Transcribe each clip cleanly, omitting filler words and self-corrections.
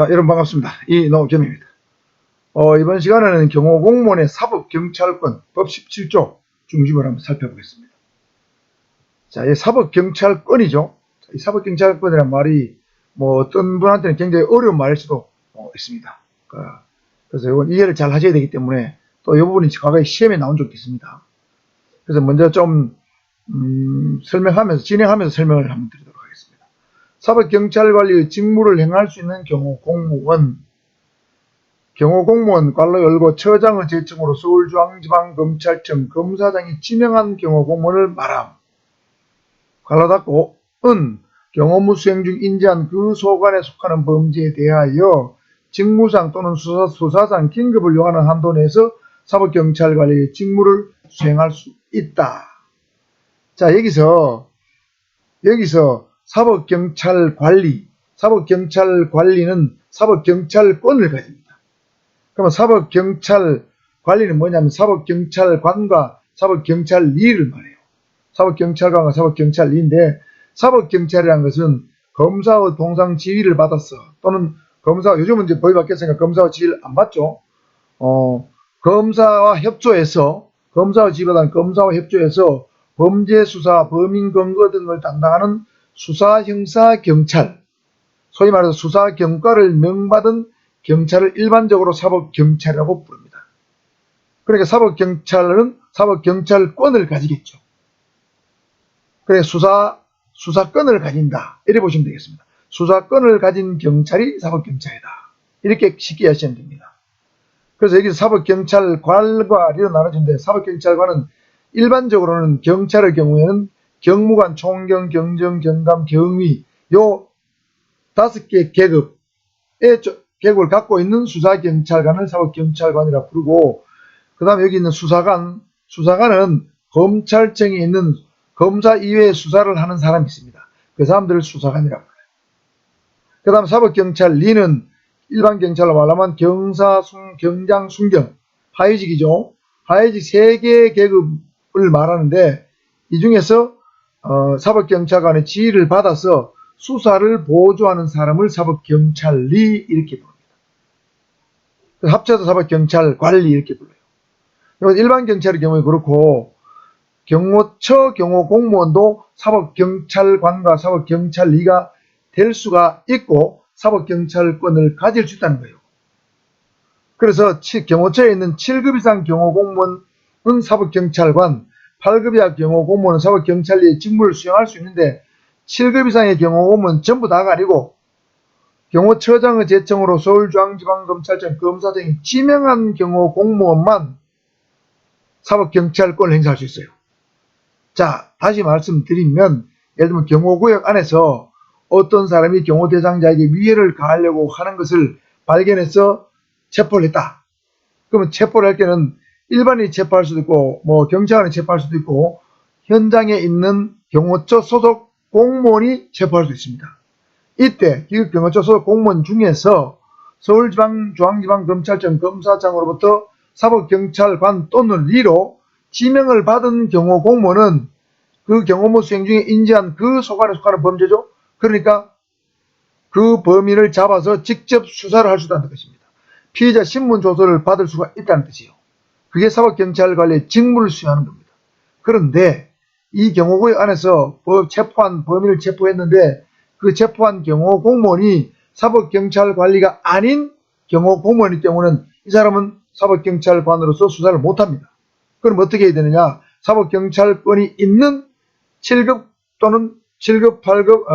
자, 여러분 반갑습니다. 이노겸입니다. 이번 시간에는 경호공무원의 사법경찰권 법 17조 중심을 한번 살펴보겠습니다. 자, 이 사법경찰권이죠. 이 사법경찰권이라는 말이 어떤 분한테는 굉장히 어려운 말일 수도 있습니다. 그래서 이건 이해를 잘 하셔야 되기 때문에 또 이 부분이 과거에 시험에 나온 적도 있습니다. 그래서 먼저 좀 진행하면서 설명을 한번 드리도록 하겠습니다. 사법경찰관리의 직무를 행할 수 있는 경호공무원, 괄호 열고 처장의 제청으로 서울중앙지방검찰청 검사장이 지명한 경호공무원을 말함. 괄호 닫고 경호무 수행 중 인지한 그 소관에 속하는 범죄에 대하여 직무상 또는 수사상 긴급을 요하는 한도 내에서 사법경찰관리의 직무를 수행할 수 있다. 자, 여기서 사법경찰관리는 사법경찰권을 가집니다. 그러면 사법경찰관리는 뭐냐면 사법경찰관과 사법경찰리를 말해요. 사법경찰관과 사법경찰리인데, 사법경찰이라는 것은 검사의 동상 지휘를 받았어. 또는 요즘은 이제 법이 바뀌었으니까 검사의 지휘를 안 받죠. 검사의 지휘받은 검사와 협조해서 범죄 수사, 범인 검거 등을 담당하는 수사, 형사, 경찰, 소위 말해서 수사, 경과를 명받은 경찰을 일반적으로 사법경찰이라고 부릅니다. 그러니까 사법경찰은 사법경찰권을 가지겠죠. 그래, 수사권을 가진다. 이렇게 보시면 되겠습니다. 수사권을 가진 경찰이 사법경찰이다. 이렇게 쉽게 하시면 됩니다. 그래서 여기서 사법경찰관과 리로 나눠지는데, 사법경찰관은 일반적으로는 경찰의 경우에는 경무관, 총경, 경정, 경감, 경위 요 5개 계급을 갖고 있는 수사경찰관을 사법경찰관이라 부르고, 그 다음에 여기 있는 수사관은 검찰청에 있는 검사 이외의 수사를 하는 사람이 있습니다. 그 사람들을 수사관이라 불러요. 그 다음 사법경찰리는 일반 경찰로 말하면 경사, 경장, 순경, 하위직이죠. 하위직 3개의 계급을 말하는데, 이 중에서 사법경찰관의 지휘를 받아서 수사를 보조하는 사람을 사법경찰리 이렇게 부릅니다. 합쳐서 사법경찰관리 이렇게 불러요. 일반 경찰의 경우에 그렇고, 경호처 경호공무원도 사법경찰관과 사법경찰리가 될 수가 있고 사법경찰권을 가질 수 있다는 거예요. 그래서 경호처에 있는 7급 이상 경호공무원은 사법경찰관, 8급 이하 경호공무원은 사법경찰리의 직무를 수행할 수 있는데, 7급 이상의 경호공무원은 전부 다가 아니고 경호처장의 제청으로 서울중앙지방검찰청 검사장이 지명한 경호공무원만 사법경찰권을 행사할 수 있어요. 자, 다시 말씀드리면, 예를 들면 경호구역 안에서 어떤 사람이 경호 대상자에게 위해를 가하려고 하는 것을 발견해서 체포를 했다. 그러면 체포를 할 때는 일반인이 체포할 수도 있고 경찰관이 체포할 수도 있고 현장에 있는 경호처 소속 공무원이 체포할 수 있습니다. 이때 그 경호처 소속 공무원 중에서 서울중앙지방검찰청 검사장으로부터 사법경찰관 또는 리로 지명을 받은 경호공무원은 그 경호무 수행 중에 인지한 그 소관에 속하는 범죄죠. 그러니까 그 범인을 잡아서 직접 수사를 할 수 있다는 것입니다. 피의자 신문 조서를 받을 수가 있다는 뜻이에요. 그게 사법경찰관리의 직무를 수행하는 겁니다. 그런데 이 경호구역 안에서 범인을 체포했는데, 그 체포한 경호공무원이 사법경찰관리가 아닌 경호공무원이기 때문에 이 사람은 사법경찰관으로서 수사를 못합니다. 그럼 어떻게 해야 되느냐? 사법경찰권이 있는 7급 또는 7급, 8급,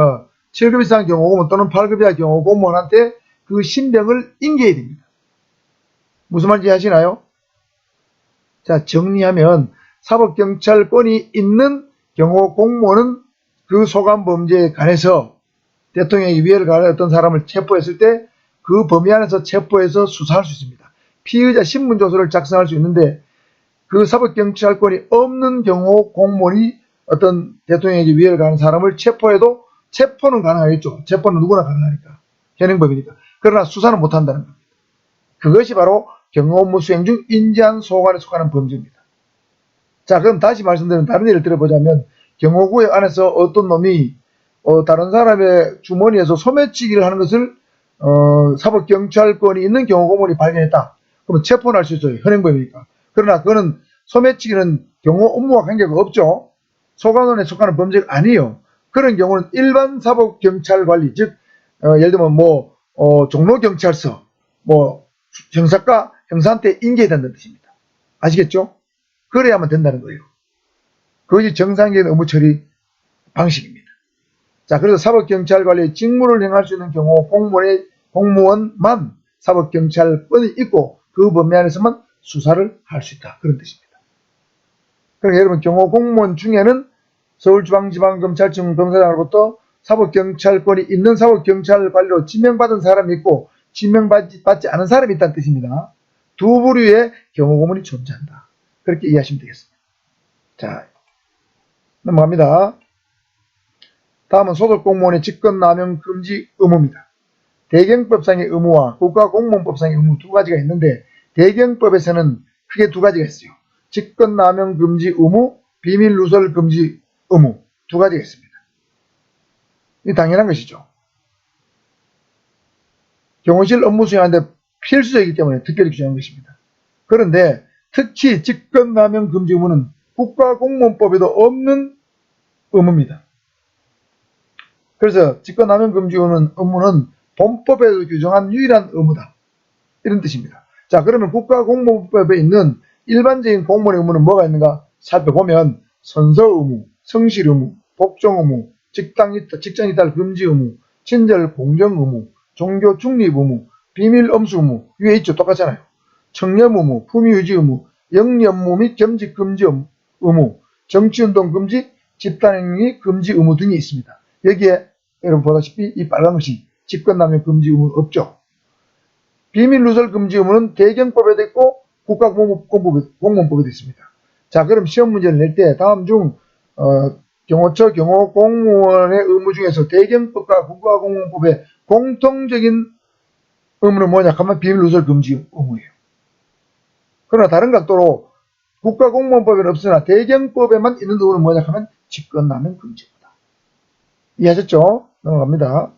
7급 이상 경호공무원 또는 8급 이하 경호공무원한테 그 신병을 인계해야 됩니다. 무슨 말인지 아시나요? 자, 정리하면 사법경찰권이 있는 경호공무원은 그 소관 범죄에 관해서 대통령이 위해를 가할 어떤 사람을 체포했을 때 그 범위 안에서 체포해서 수사할 수 있습니다. 피의자 신문조서를 작성할 수 있는데, 그 사법경찰권이 없는 경호공무원이 어떤 대통령에게 위해를 가하는 사람을 체포해도 체포는 가능하겠죠. 체포는 누구나 가능하니까. 현행법이니까. 그러나 수사는 못한다는 겁니다. 그것이 바로 경호업무 수행 중 인지한 소관에 속하는 범죄입니다. 자, 그럼 다시 말씀드리면 다른 예를 들어보자면, 경호구역 안에서 어떤 놈이 다른 사람의 주머니에서 소매치기를 하는 것을 사법경찰권이 있는 경호고문이 발견했다. 그러면 체포는 할 수 있어요. 현행범이니까. 그러나 그거는 소매치기는 경호 업무와 관계가 없죠. 소관원에 속하는 범죄가 아니에요. 그런 경우는 일반 사법경찰관리, 즉 예를 들면 종로경찰서, 형사과, 형사한테 인계해야 된다는 뜻입니다. 아시겠죠? 그래야만 된다는 거예요. 그것이 정상적인 업무 처리 방식입니다. 자, 그래서 사법경찰관리의 직무를 행할 수 있는 경우 공무원만 사법경찰권이 있고 그 범위 안에서만 수사를 할 수 있다. 그런 뜻입니다. 그러니까 여러분 경호 공무원 중에는 서울중앙지방검찰청 검사장으로부터 사법경찰권이 있는 사법경찰관리로 지명받은 사람이 있고 지명받지 않은 사람이 있다는 뜻입니다. 두 부류의 경호고문이 존재한다. 그렇게 이해하시면 되겠습니다. 자, 넘어갑니다. 다음은 소속공무원의 직권남용 금지 의무입니다. 대경법상의 의무와 국가공무원법상의 의무 두 가지가 있는데 대경법에서는 크게 두 가지가 있어요. 직권남용 금지 의무, 비밀누설 금지 의무 두 가지가 있습니다. 이 당연한 것이죠. 경호실 업무 수행하는데 필수적이기 때문에 특별히 규정한 것입니다. 그런데 특히 직권남용 금지 의무는 국가공무원법에도 없는 의무입니다. 그래서 직권남용 금지 의무는 본법에도 규정한 유일한 의무다. 이런 뜻입니다. 자, 그러면 국가공무원법에 있는 일반적인 공무원의 의무는 뭐가 있는가 살펴보면 선서 의무, 성실 의무, 복종 의무, 직장 이탈 금지 의무, 친절 공정 의무, 종교 중립 의무, 비밀 엄수 의무 위에 있죠. 똑같잖아요. 청렴 의무, 품위 유지 의무, 영리 업무 및 겸직 금지 의무, 정치운동 금지, 집단행위 금지 의무 등이 있습니다. 여기에 여러분 보다시피 이 빨간 것이 직권남용 금지 의무는 없죠. 비밀누설 금지 의무는 대경법에도 있고 국가공무원법에도 있습니다. 자, 그럼 시험 문제를 낼 때 다음 중 경호처 경호공무원의 의무 중에서 대경법과 국가공무원법의 공통적인 의무는 뭐냐 하면 비밀누설 금지 의무예요. 그러나 다른 각도로 국가공무원법에는 없으나 대경법에만 있는 의무는 뭐냐 하면 직권남용 금지 의무다. 이해하셨죠? 넘어갑니다.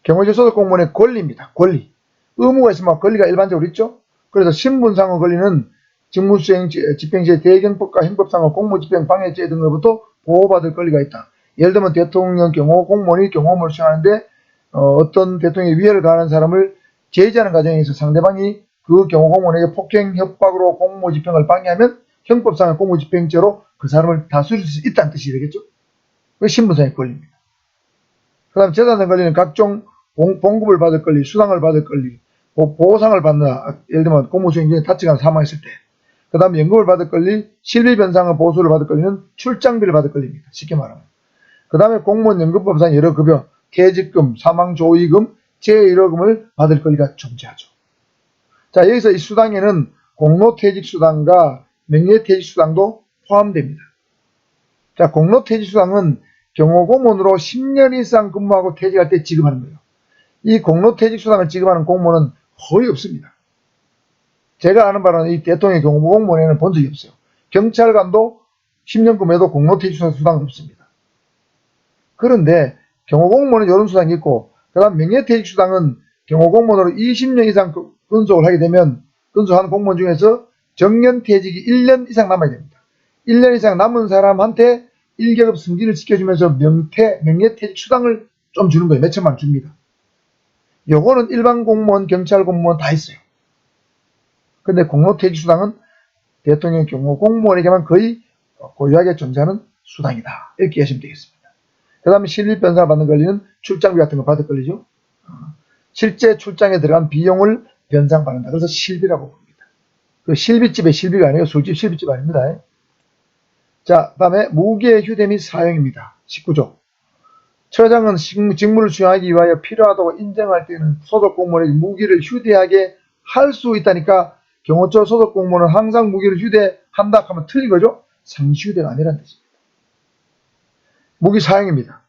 경호처 소속공무원의 권리입니다. 권리. 의무가 있으면 권리가 일반적으로 있죠. 그래서 신분상의 권리는 직무수행 집행시에 대경법과 형법상의 공무집행 방해죄 등으로부터 보호받을 권리가 있다. 예를 들면 대통령 경호 공무원이 경호업무를 수행하는데 어떤 대통령의 위해를 가하는 사람을 제지하는 과정에서 상대방이 그 경호 공무원에게 폭행, 협박으로 공무집행을 방해하면 형법상의 공무집행죄로 그 사람을 다스릴 수 있다는 뜻이 되겠죠. 그게 신분상의 권리입니다. 그 다음 재산의 권리는 각종 봉급을 받을 권리, 수당을 받을 권리, 보상을 받는다. 예를 들면 공무수행 중에 다치거나 사망했을 때. 그 다음에 연금을 받을 권리, 실비변상의 보수를 받을 권리는 출장비를 받을 권리입니다. 쉽게 말하면. 그 다음에 공무원 연금법상 여러 급여, 퇴직금, 사망조의금, 제1호금을 받을 권리가 존재하죠. 자, 여기서 이 수당에는 공로퇴직수당과 명예퇴직수당도 포함됩니다. 자, 공로퇴직수당은 경호공무원으로 10년 이상 근무하고 퇴직할 때 지급하는 거예요. 이 공로퇴직수당을 지급하는 공무원은 거의 없습니다. 제가 아는 바로는 이 대통령 경호공무원에는 본 적이 없어요. 경찰관도 10년 근무해도 공로퇴직수당은 없습니다. 그런데 경호공무원은 이런 수당이 있고 그 다음 명예퇴직수당은 경호공무원으로 20년 이상 근속을 하게 되면 근속한 공무원 중에서 정년퇴직이 1년 이상 남아야 됩니다. 1년 이상 남은 사람한테 1계급 승진을 시켜주면서 명예퇴직수당을 좀 주는 거예요. 몇 천만 원 줍니다. 요거는 일반 공무원, 경찰 공무원 다 있어요. 근데 공로퇴직수당은 대통령 경호 공무원에게만 거의 고유하게 존재하는 수당이다. 이렇게 하시면 되겠습니다. 그 다음에 실비변상을 받는 권리는 출장비 같은 거 받을 권리죠. 실제 출장에 들어간 비용을 변상받는다. 그래서 실비라고 봅니다. 그 실비집의 실비가 아니에요. 술집 실비집 아닙니다. 자, 그 다음에 무기의 휴대 및 사용입니다. 19조. 처장은 직무를 수행하기 위하여 필요하다고 인정할 때는 소속공무원에게 무기를 휴대하게 할 수 있다니까 경호처 소속공무원은 항상 무기를 휴대한다 하면 틀린 거죠? 상시휴대가 아니라는 뜻입니다. 무기 사용입니다.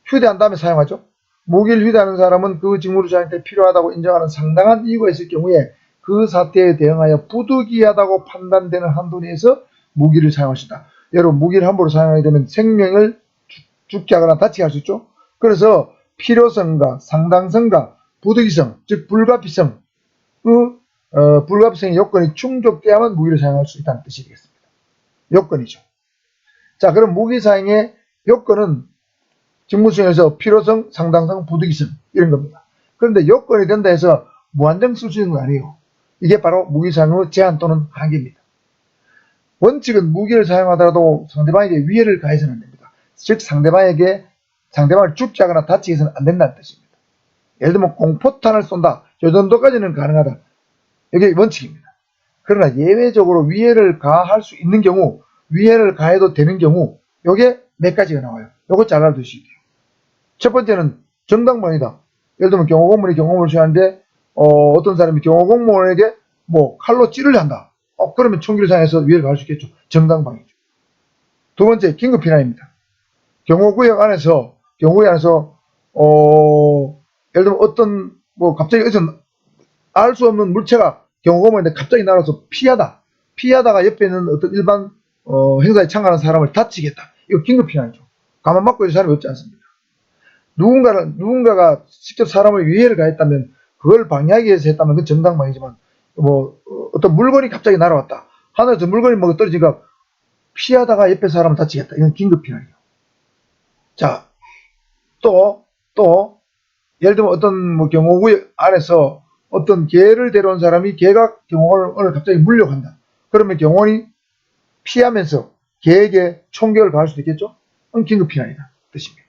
휴대한 다음에 사용하죠. 무기를 휴대하는 사람은 그 직무를 수행할 때 필요하다고 인정하는 상당한 이유가 있을 경우에 그 사태에 대응하여 부득이하다고 판단되는 한도 내에서 무기를 사용할 수 있다. 여러분 무기를 함부로 사용하게 되면 생명을 죽게 하거나 다치게 할 수 있죠. 그래서 필요성과 상당성과 부득이성, 즉 불가피성, 불가피성의 요건이 충족돼야만 무기를 사용할 수 있다는 뜻이 되겠습니다. 요건이죠. 자, 그럼 무기 사용의 요건은 직무수행에서 필요성, 상당성, 부득이성 이런 겁니다. 그런데 요건이 된다 해서 무한정 쓸 수 있는 건 아니에요. 이게 바로 무기 사용의 제한 또는 한계입니다. 원칙은 무기를 사용하더라도 상대방에게 위해를 가해서는 안 됩니다. 즉 상대방을 죽게 하거나 다치게 해서는 안 된다는 뜻입니다. 예를 들면 공포탄을 쏜다. 이 정도까지는 가능하다. 이게 원칙입니다. 그러나 예외적으로 위해를 가할 수 있는 경우, 위해를 가해도 되는 경우, 요게 몇 가지가 나와요. 요거 잘 알아두시기 돼요. 첫 번째는 정당방위다. 예를 들면 경호공무원이 경호를 수행하는데 어떤 사람이 경호공무원에게 뭐 칼로 찌르려 한다. 그러면 총기를 사용해서 위해를 가할 수 있겠죠. 정당방위죠. 두 번째 긴급피난입니다. 경호구역 안에서 예를 들면 어떤 갑자기 알 수 없는 물체가 경호공무원인데 갑자기 날아서 피하다가 옆에 있는 어떤 일반 행사에 참가하는 사람을 다치겠다. 이거 긴급피난이죠. 가만 막고 있는 사람이 없지 않습니다. 누군가가 직접 사람을 위해를 가했다면 그걸 방해하기 위해서 했다면 그건 정당방위지만 어떤 물건이 갑자기 날아왔다. 하늘에서 물건이 떨어지니까 피하다가 옆에 사람을 다치겠다. 이건 긴급피난이에요. 자, 또 예를 들면 어떤 경호구역 안에서 어떤 개를 데려온 사람이 개가 경호원을 갑자기 물려간다. 그러면 경호원이 피하면서 개에게 총격을 가할 수도 있겠죠? 그건 긴급피난이다. 뜻입니다.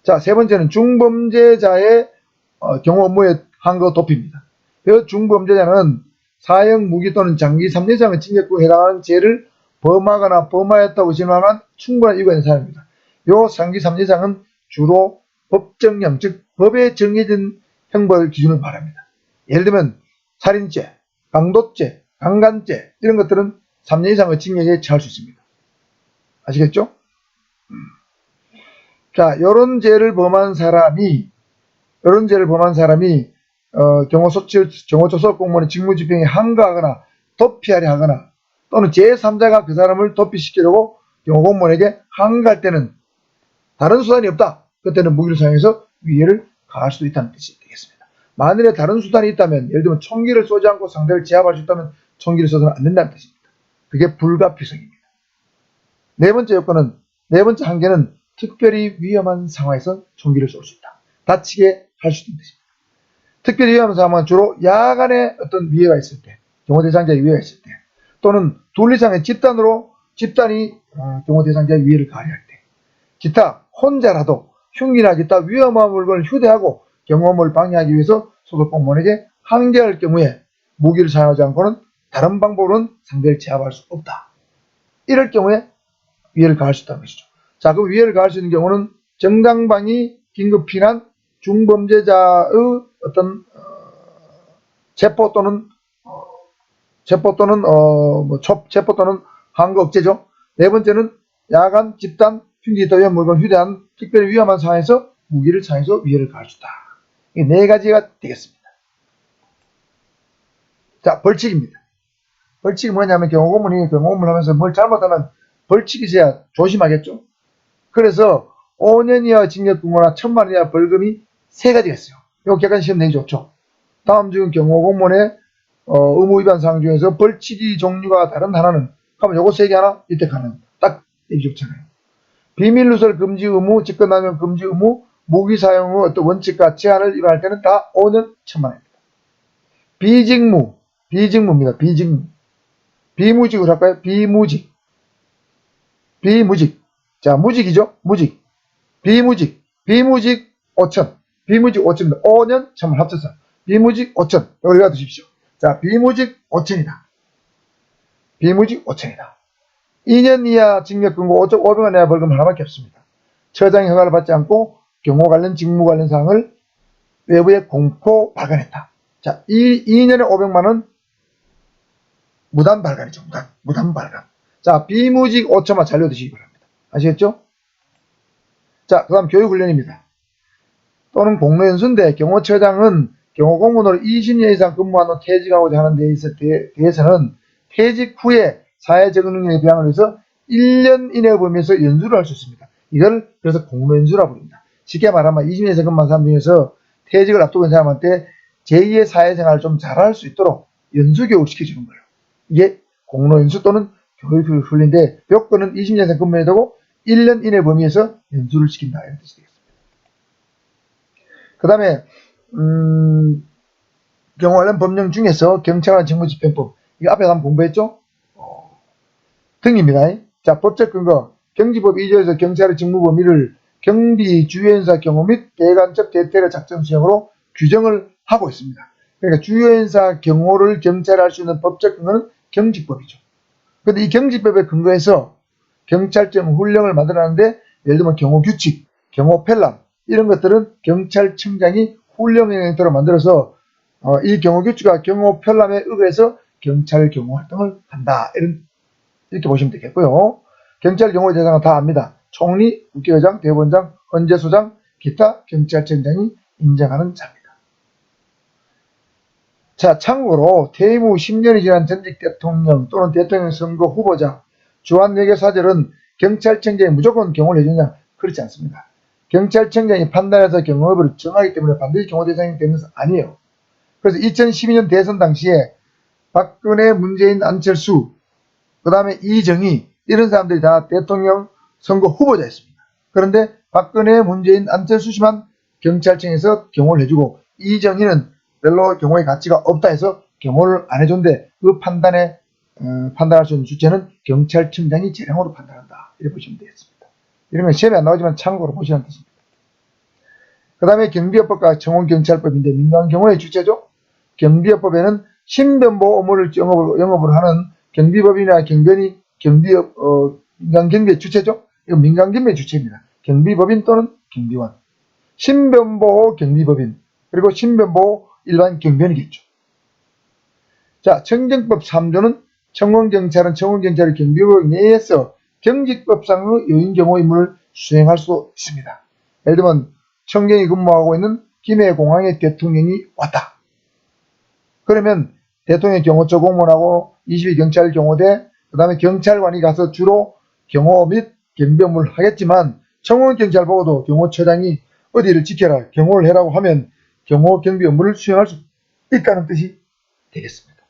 자, 세 번째는 중범죄자의 경호 업무의 한거 도피입니다. 이 중범죄자는 사형 무기 또는 장기 3년 이상의 징역구에 해당하는 죄를 범하거나 범하였다고 의심하는 충분한 이유가 있는 사람입니다. 요 장기 3년 이상은 주로 법정형, 즉 법에 정해진 형벌 기준을 말합니다. 예를 들면 살인죄, 강도죄, 강간죄 이런 것들은 3년 이상의 징역에 처할 수 있습니다. 아시겠죠? 자, 요런 죄를 범한 사람이 경호조속 공무원의 직무집행에 항거하거나 도피하려 하거나 또는 제3자가 그 사람을 도피시키려고 경호공무원에게 항거할 때는 다른 수단이 없다. 그때는 무기를 사용해서 위해를 가할 수도 있다는 뜻이 되겠습니다. 만일에 다른 수단이 있다면, 예를 들면 총기를 쏘지 않고 상대를 제압할 수 있다면 총기를 쏘서는 안 된다는 뜻입니다. 그게 불가피성입니다. 네 번째 한계는 특별히 위험한 상황에서 총기를 쏠 수 있다. 다치게 할 수 있는 뜻입니다. 특별히 위험한 상황은 주로 야간에 어떤 위해가 있을 때, 경호 대상자의 위해가 있을 때, 또는 둘 이상의 집단이 경호 대상자의 위해를 가하려 할 때, 기타 혼자라도 흉기나 기타 위험한 물건을 휴대하고 경호업무를 방해하기 위해서 소속 공무원에게 항제할 경우에 무기를 사용하지 않고는 다른 방법으로는 상대를 제압할 수 없다. 이럴 경우에 위해를 가할 수 있다는 것이죠. 자, 그럼 위해를 가할 수 있는 경우는 정당방위, 긴급피난, 중범죄자의 어떤 체포 또는 항거 억제죠. 네 번째는 야간, 집단, 흉기 기타 위험 물건 휴대한 특별히 위험한 상황에서 무기를 사용해서 위해를 가할 수 있다. 이 네 가지가 되겠습니다. 자, 벌칙입니다. 벌칙이 뭐냐면 경호고문이 경호업무를 하면서 뭘 잘못하면 벌칙이 있어야 조심하겠죠. 그래서 5년 이하 징역금고나 1,000만 원 이하 벌금이 세 가지가 있어요. 이거 객관 시험 내기 좋죠. 다음 중 경호공무원의 의무 위반 사항 중에서 벌칙이 종류가 다른 하나는 하면 요거 세 개 하나 이때 가능. 딱 되기 좋잖아요. 비밀 누설 금지 의무, 직권남용 금지 의무, 무기 사용 후 어떤 원칙과 제한을 위반할 때는 다 5년 1,000만 원입니다. 비직무입니다. 비무직으로 할까요? 비무직. 자, 무직이죠? 비무직 5천. 비무직 5천입니다. 5년 1,000만 합쳐서. 비무직 5천. 여기 가두십시오. 자, 비무직 5천이다. 2년 이하 징역금고 500만 이하 벌금 하나밖에 없습니다. 처장의 허가를 받지 않고 경호 관련 직무 관련 사항을 외부에 공포 발간했다. 자, 2년에 500만 원 무단 발간이죠. 무단 발간. 자, 비무직 5천만 잘 넣어두시기 바랍니다. 아시겠죠? 자, 그 다음 교육훈련입니다. 또는 공로연수인데 경호처장은 경호공무원으로 20년 이상 근무한 후 퇴직하고자 하는 데 대해서는 퇴직 후에 사회적 능력에 비양을 해서 1년 이내 범위에서 연수를 할 수 있습니다. 이걸 그래서 공로연수라고 부릅니다. 쉽게 말하면 20년에서 근무한 사람 중에서 퇴직을 앞두고 있는 사람한테 제2의 사회생활을 좀 잘할 수 있도록 연수교육을 시켜주는 거예요. 이게 공로연수 또는 교육훈련인데 요건은 20년에서 근무해야 되고 1년 이내 범위에서 연수를 시킨다 이런 뜻이 되겠습니다. 그 다음에 경호 관련 법령 중에서 경찰관 직무집행법 이거 앞에 한번 공부했죠? 등입니다. 자, 법적 근거 경기법 2조에서 경찰의 직무 범위를 경비 주요행사 경호 및 대간접 대테러 작전 수행으로 규정을 하고 있습니다. 그러니까 주요행사 경호를 경찰이 할 수 있는 법적 근거는 경직법이죠. 그런데 이 경직법에 근거해서 경찰청 훈령을 만들어놨는데 예를 들면 경호규칙, 경호펠람 이런 것들은 경찰청장이 훈령에 따라 만들어서 이 경호규칙과 경호펠람에 의해서 경찰 경호 활동을 한다. 이렇게 보시면 되겠고요. 경찰 경호 대상은 다 압니다. 총리, 국회의장, 대법원장, 헌재소장, 기타 경찰청장이 인정하는 자입니다. 자, 참고로 퇴임 후 10년이 지난 전직 대통령 또는 대통령 선거 후보자 주한외교 사절은 경찰청장이 무조건 경호를 해주냐? 그렇지 않습니다. 경찰청장이 판단해서 경호법을 정하기 때문에 반드시 경호 대상이 되는 것은 아니에요. 그래서 2012년 대선 당시에 박근혜, 문재인, 안철수, 그 다음에 이정희 이런 사람들이 다 대통령 선거 후보자였습니다. 그런데 박근혜, 문재인, 안철수 씨만 경찰청에서 경호를 해주고 이정희는 별로 경호의 가치가 없다 해서 경호를 안 해줬는데 그 판단할 수 있는 주체는 경찰청장이 재량으로 판단한다. 이렇게 보시면 되겠습니다. 이런 건 시험에 안 나오지만 참고로 보시라는 뜻입니다. 그 다음에 경비업법과 청원경찰법인데 민간경호의 주체죠. 경비업법에는 신변보호 업무를 영업을 하는 경비법인이나 경변이 민간경비의 주체죠. 이건 민간경비의 주체입니다. 경비법인 또는 경비원. 신변보호 경비법인 그리고 신변보호 일반 경변이겠죠. 자, 청정법 3조는 청원경찰은 청원경찰의 경비법 내에서 경직법상의 요인경호 임무를 수행할 수 있습니다. 예를 들면 청경이 근무하고 있는 김해공항에 대통령이 왔다. 그러면 대통령 경호처 공무원하고 22경찰 경호대 그 다음에 경찰관이 가서 주로 경호 및 경비 업무를 하겠지만 청원경찰 보고도 경호처장이 어디를 지켜라 경호를 해라고 하면 경호 경비 업무를 수행할 수 있다는 뜻이 되겠습니다.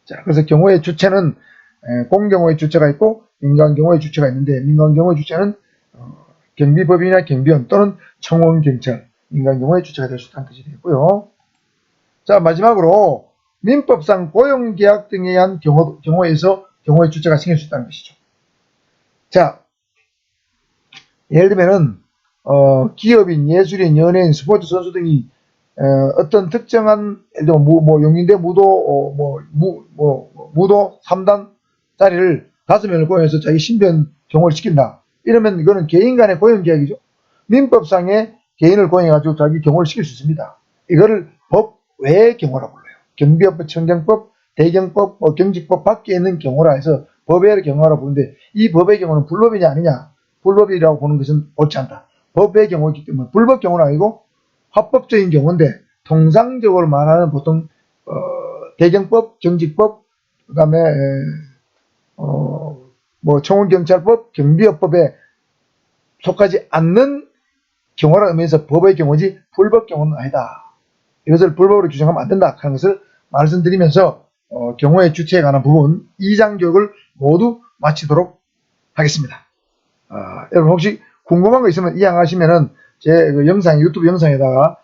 자, 그래서 경호의 주체는 공경호의 주체가 있고 민간경호의 주체가 있는데 민간경호의 주체는 경비법인이나 경비원 또는 청원경찰, 민간경호의 주체가 될 수 있다는 뜻이 되고요. 자, 마지막으로 민법상 고용계약 등에 의한 경호에서 경호의 주체가 생길 수 있다는 것이죠. 자, 예를 들면은 기업인, 예술인, 연예인, 스포츠 선수 등이 어떤 특정한 예를 들면 용인대 무도 무도 3단 자리를 5명을 고용해서 자기 신변 경호를 시킨다. 이러면 이거는 개인 간의 고용계약이죠. 민법상의 개인을 고용해가지고 자기 경호를 시킬 수 있습니다. 이거를 법 외의 경호라고 불러요. 경비법, 청정법, 대경법, 경직법 밖에 있는 경호라 해서 법외의 경호라고 부르는데 이 법의 경우는 불법이냐 아니냐. 불법이라고 보는 것은 옳지 않다. 법의 경우이기 때문에 불법 경우는 아니고 합법적인 경우인데 통상적으로 말하는 보통 대경법, 경직법, 그 다음에 청원경찰법, 경비업법에 속하지 않는 경호라는 의미에서 법의 경우지 불법 경우는 아니다. 이것을 불법으로 규정하면 안 된다 하는 것을 말씀드리면서 경호의 주체에 관한 부분 2장 교육을 모두 마치도록 하겠습니다. 여러분 혹시 궁금한 거 있으면 이양하시면은 제 유튜브 영상에다가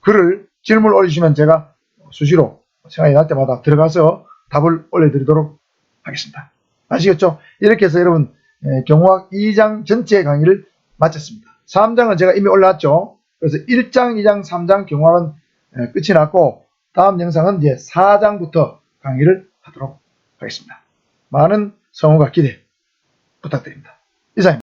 글을 질문을 올리시면 제가 수시로 생각이 날 때마다 들어가서 답을 올려드리도록 하겠습니다. 아시겠죠? 이렇게 해서 여러분 경호학 2장 전체 강의를 마쳤습니다. 3장은 제가 이미 올라왔죠. 그래서 1장, 2장, 3장 경호학은 끝이 났고 다음 영상은 이제 4장부터 강의를 하도록 하겠습니다. 많은 성원과 기대 부탁드립니다. 이상입니다.